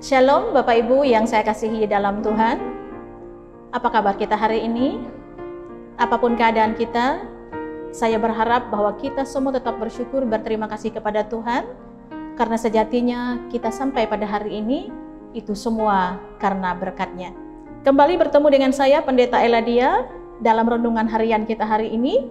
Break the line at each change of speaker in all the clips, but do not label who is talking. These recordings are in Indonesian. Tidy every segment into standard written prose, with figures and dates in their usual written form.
Shalom Bapak Ibu yang saya kasihi dalam Tuhan. Apa kabar kita hari ini? Apapun keadaan kita, saya berharap bahwa kita semua tetap bersyukur, berterima kasih kepada Tuhan, karena sejatinya kita sampai pada hari ini, itu semua karena berkat-Nya. Kembali bertemu dengan saya, Pendeta Eladia, dalam renungan harian kita hari ini.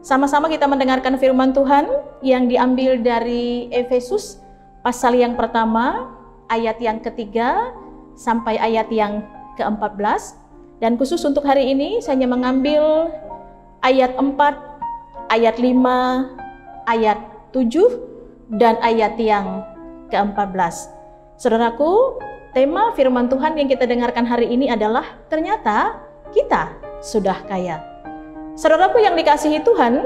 Sama-sama kita mendengarkan firman Tuhan yang diambil dari Efesus, pasal yang pertama, ayat yang ketiga sampai ayat yang ke-14. Dan khusus untuk hari ini saya hanya mengambil ayat 4, ayat 5, ayat 7, dan ayat yang ke-14. Saudaraku, tema firman Tuhan yang kita dengarkan hari ini adalah ternyata kita sudah kaya. Saudaraku yang dikasihi Tuhan,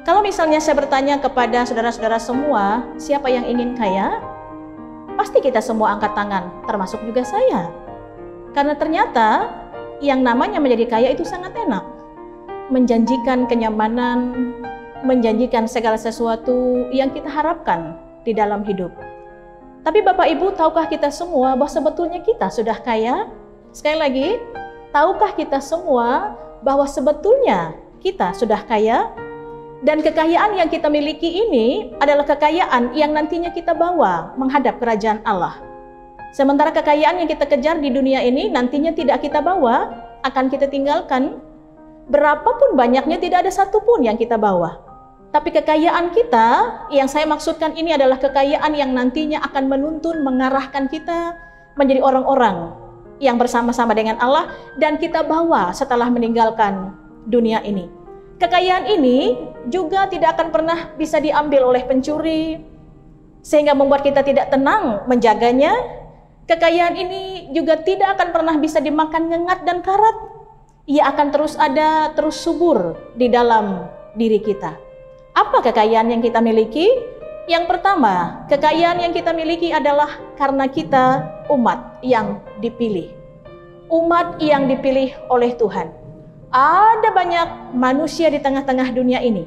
kalau misalnya saya bertanya kepada saudara-saudara semua, siapa yang ingin kaya? Pasti kita semua angkat tangan, termasuk juga saya. Karena ternyata yang namanya menjadi kaya itu sangat enak. Menjanjikan kenyamanan, menjanjikan segala sesuatu yang kita harapkan di dalam hidup. Tapi Bapak Ibu, tahukah kita semua bahwa sebetulnya kita sudah kaya? Sekali lagi, tahukah kita semua bahwa sebetulnya kita sudah kaya? Dan kekayaan yang kita miliki ini adalah kekayaan yang nantinya kita bawa menghadap kerajaan Allah. Sementara kekayaan yang kita kejar di dunia ini nantinya tidak kita bawa, akan kita tinggalkan. Berapapun banyaknya tidak ada satupun yang kita bawa. Tapi kekayaan kita, yang saya maksudkan ini adalah kekayaan yang nantinya akan menuntun, mengarahkan kita menjadi orang-orang yang bersama-sama dengan Allah dan kita bawa setelah meninggalkan dunia ini. Kekayaan ini juga tidak akan pernah bisa diambil oleh pencuri, sehingga membuat kita tidak tenang menjaganya. Kekayaan ini juga tidak akan pernah bisa dimakan ngengat dan karat. Ia akan terus ada, terus subur di dalam diri kita. Apa kekayaan yang kita miliki? Yang pertama, kekayaan yang kita miliki adalah karena kita umat yang dipilih. Umat yang dipilih oleh Tuhan. Ada banyak manusia di tengah-tengah dunia ini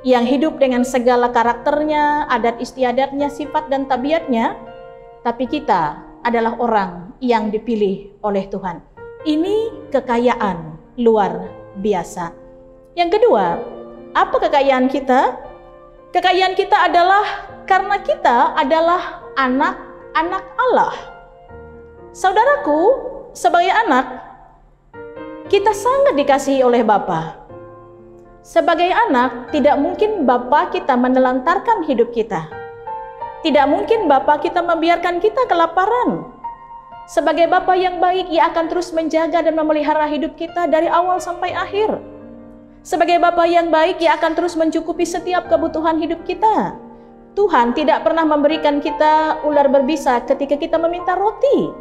yang hidup dengan segala karakternya, adat istiadatnya, sifat dan tabiatnya, tapi kita adalah orang yang dipilih oleh Tuhan. Ini kekayaan luar biasa. Yang kedua, apa kekayaan kita? Kekayaan kita adalah karena kita adalah anak-anak Allah. Saudaraku, sebagai anak, kita sangat dikasihi oleh Bapa. Sebagai anak, tidak mungkin Bapa kita menelantarkan hidup kita. Tidak mungkin Bapa kita membiarkan kita kelaparan. Sebagai Bapa yang baik, Ia akan terus menjaga dan memelihara hidup kita dari awal sampai akhir. Sebagai Bapa yang baik, Ia akan terus mencukupi setiap kebutuhan hidup kita. Tuhan tidak pernah memberikan kita ular berbisa ketika kita meminta roti.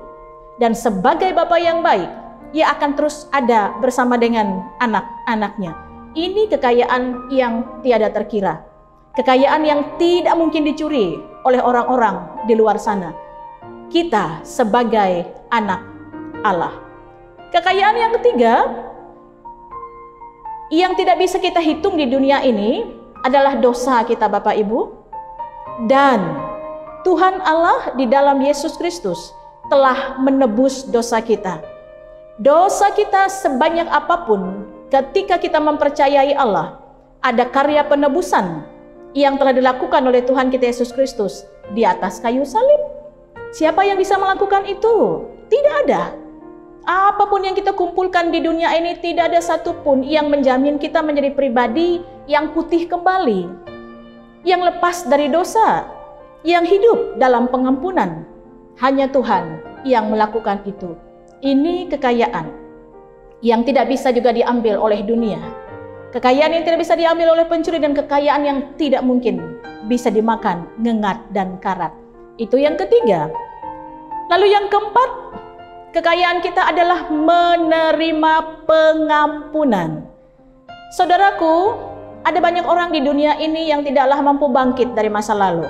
Dan sebagai Bapa yang baik, Ia akan terus ada bersama dengan anak-anaknya. Ini kekayaan yang tiada terkira. Kekayaan yang tidak mungkin dicuri oleh orang-orang di luar sana. Kita sebagai anak Allah. Kekayaan yang ketiga, yang tidak bisa kita hitung di dunia ini adalah dosa kita Bapak Ibu. Dan Tuhan Allah di dalam Yesus Kristus telah menebus dosa kita. Dosa kita sebanyak apapun, ketika kita mempercayai Allah, ada karya penebusan yang telah dilakukan oleh Tuhan kita Yesus Kristus di atas kayu salib. Siapa yang bisa melakukan itu? Tidak ada. Apapun yang kita kumpulkan di dunia ini, tidak ada satupun yang menjamin kita menjadi pribadi yang putih kembali, yang lepas dari dosa, yang hidup dalam pengampunan. Hanya Tuhan yang melakukan itu. Ini kekayaan yang tidak bisa juga diambil oleh dunia. Kekayaan yang tidak bisa diambil oleh pencuri dan kekayaan yang tidak mungkin bisa dimakan ngengat dan karat. Itu yang ketiga. Lalu yang keempat, kekayaan kita adalah menerima pengampunan. Saudaraku, ada banyak orang di dunia ini yang tidaklah mampu bangkit dari masa lalu.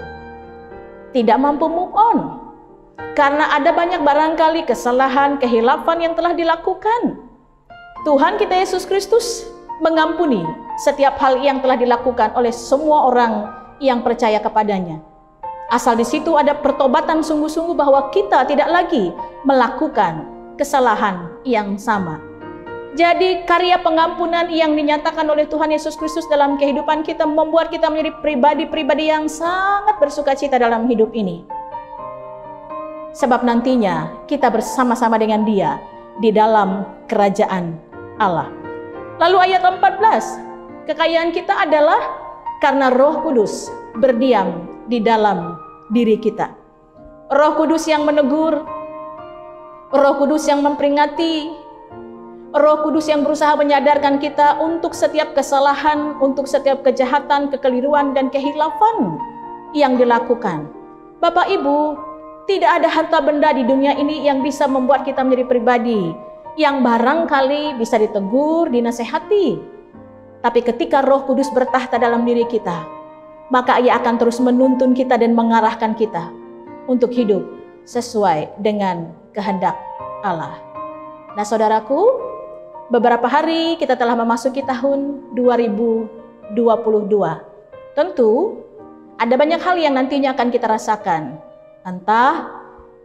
Tidak mampu move on. Karena ada banyak barangkali kesalahan, kehilafan yang telah dilakukan. Tuhan kita Yesus Kristus mengampuni setiap hal yang telah dilakukan oleh semua orang yang percaya kepadanya. Asal di situ ada pertobatan sungguh-sungguh bahwa kita tidak lagi melakukan kesalahan yang sama. Jadi karya pengampunan yang dinyatakan oleh Tuhan Yesus Kristus dalam kehidupan kita membuat kita menjadi pribadi-pribadi yang sangat bersukacita dalam hidup ini. Sebab nantinya kita bersama-sama dengan Dia di dalam kerajaan Allah. Lalu ayat 14, kekayaan kita adalah karena Roh Kudus berdiam di dalam diri kita. Roh Kudus yang menegur, Roh Kudus yang memperingati, Roh Kudus yang berusaha menyadarkan kita untuk setiap kesalahan, untuk setiap kejahatan, kekeliruan, dan kehilafan yang dilakukan. Bapak Ibu, tidak ada harta benda di dunia ini yang bisa membuat kita menjadi pribadi yang barangkali bisa ditegur, dinasehati. Tapi ketika Roh Kudus bertahta dalam diri kita, maka Ia akan terus menuntun kita dan mengarahkan kita untuk hidup sesuai dengan kehendak Allah. Nah, saudaraku, beberapa hari kita telah memasuki tahun 2022. Tentu ada banyak hal yang nantinya akan kita rasakan. Entah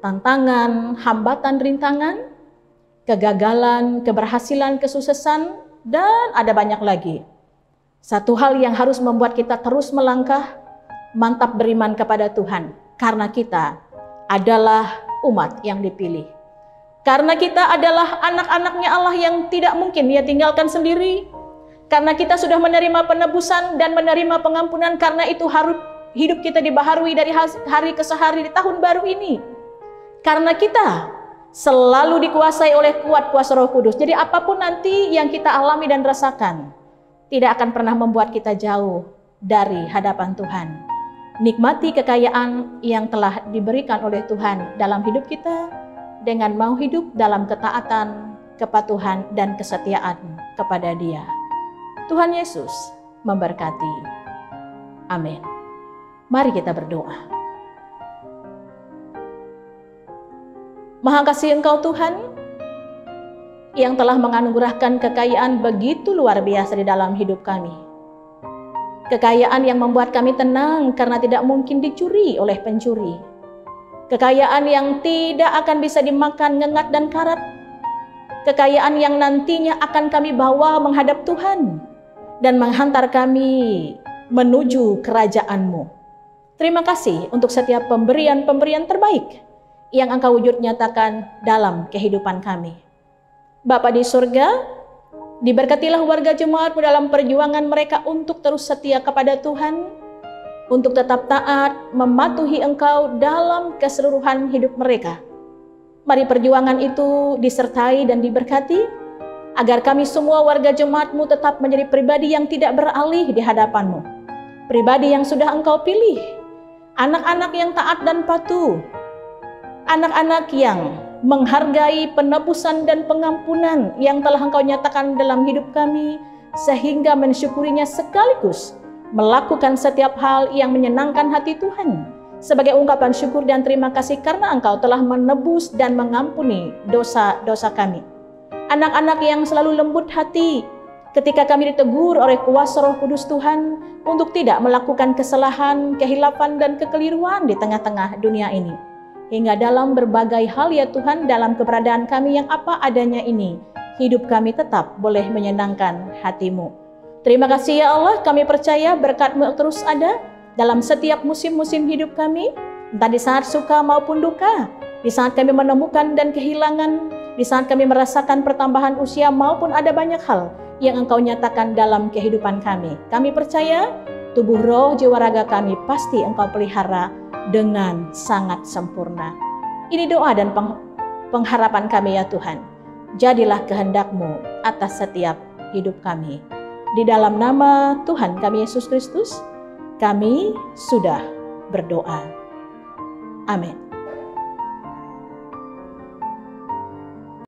tantangan, hambatan, rintangan, kegagalan, keberhasilan, kesuksesan, dan ada banyak lagi. Satu hal yang harus membuat kita terus melangkah, mantap beriman kepada Tuhan. Karena kita adalah umat yang dipilih. Karena kita adalah anak-anaknya Allah yang tidak mungkin Dia tinggalkan sendiri. Karena kita sudah menerima penebusan dan menerima pengampunan, karena itu harus hidup kita dibaharui dari hari ke hari di tahun baru ini. Karena kita selalu dikuasai oleh kuat kuasa Roh Kudus. Jadi apapun nanti yang kita alami dan rasakan, tidak akan pernah membuat kita jauh dari hadapan Tuhan. Nikmati kekayaan yang telah diberikan oleh Tuhan dalam hidup kita, dengan mau hidup dalam ketaatan, kepatuhan, dan kesetiaan kepada Dia. Tuhan Yesus memberkati. Amin. Mari kita berdoa. Maha kasih Engkau Tuhan, yang telah menganugerahkan kekayaan begitu luar biasa di dalam hidup kami. Kekayaan yang membuat kami tenang karena tidak mungkin dicuri oleh pencuri. Kekayaan yang tidak akan bisa dimakan ngengat dan karat. Kekayaan yang nantinya akan kami bawa menghadap Tuhan dan menghantar kami menuju kerajaan-Mu. Terima kasih untuk setiap pemberian-pemberian terbaik yang Engkau wujud nyatakan dalam kehidupan kami. Bapa di surga, diberkatilah warga jemaat-Mu dalam perjuangan mereka untuk terus setia kepada Tuhan, untuk tetap taat, mematuhi Engkau dalam keseluruhan hidup mereka. Mari perjuangan itu disertai dan diberkati, agar kami semua warga jemaat-Mu tetap menjadi pribadi yang tidak beralih di hadapan-Mu. Pribadi yang sudah Engkau pilih, anak-anak yang taat dan patuh, anak-anak yang menghargai penebusan dan pengampunan yang telah Engkau nyatakan dalam hidup kami, sehingga mensyukurinya sekaligus melakukan setiap hal yang menyenangkan hati Tuhan sebagai ungkapan syukur dan terima kasih karena Engkau telah menebus dan mengampuni dosa-dosa kami. Anak-anak yang selalu lembut hati ketika kami ditegur oleh kuasa Roh Kudus Tuhan untuk tidak melakukan kesalahan, kehilafan, dan kekeliruan di tengah-tengah dunia ini. Hingga dalam berbagai hal ya Tuhan, dalam keberadaan kami yang apa adanya ini, hidup kami tetap boleh menyenangkan hati-Mu. Terima kasih ya Allah, kami percaya berkat-Mu terus ada dalam setiap musim-musim hidup kami, entah di saat suka maupun duka, di saat kami menemukan dan kehilangan, di saat kami merasakan pertambahan usia maupun ada banyak hal yang Engkau nyatakan dalam kehidupan kami. Kami percaya tubuh, roh, jiwa, raga kami pasti Engkau pelihara dengan sangat sempurna. Ini doa dan pengharapan kami ya Tuhan. Jadilah kehendak-Mu atas setiap hidup kami. Di dalam nama Tuhan kami Yesus Kristus, kami sudah berdoa. Amin.